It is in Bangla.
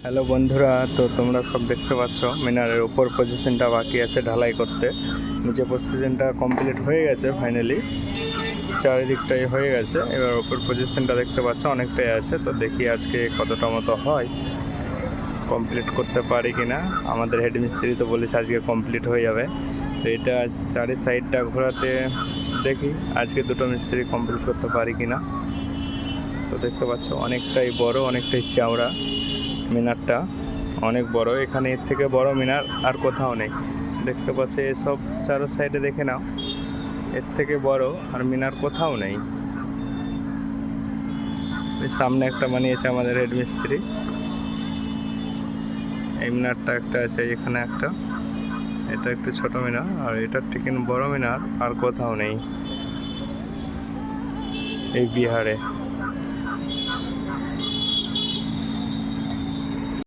হ্যালো বন্ধুরা, তো তোমরা সব দেখতে পাচ্ছ মিনারের উপর পজিশনটা বাকি আছে ঢালাই করতে। নিচে পজিশনটা কমপ্লিট হয়ে গেছে ফাইনালি, চারিদিকটাই হয়ে গেছে। এবার উপর পজিশনটা দেখতে পাচ্ছ অনেকটাই আছে। তো দেখি আজকে কতটা মতো হয়, কমপ্লিট করতে পারি কিনা। আমাদের হেড মিস্ত্রি তো বলেছে আজকে কমপ্লিট হয়ে যাবে। তো এটা চারি সাইডটা ঘোরাতে দেখি আজকে দুটো মিস্ত্রি কমপ্লিট করতে পারি কিনা। তো দেখতে পাচ্ছ অনেকটাই বড়, অনেকটাই চওড়া মিনারটা, অনেক বড়। এখানে এর থেকে বড় মিনার আর কোথাও নেই। দেখতে পাচ্ছ এসব চারো সাইডে দেখে নাও, এর থেকে বড় আর মিনার কোথাও নেই। সামনে একটা বানিয়েছে আমাদের হেড মিস্ত্রি। এই মিনারটা একটা আছে, এখানে একটা, এটা একটু ছোট মিনার, আর এটার ঠিক বড় মিনার আর কোথাও নেই এই বিহারে।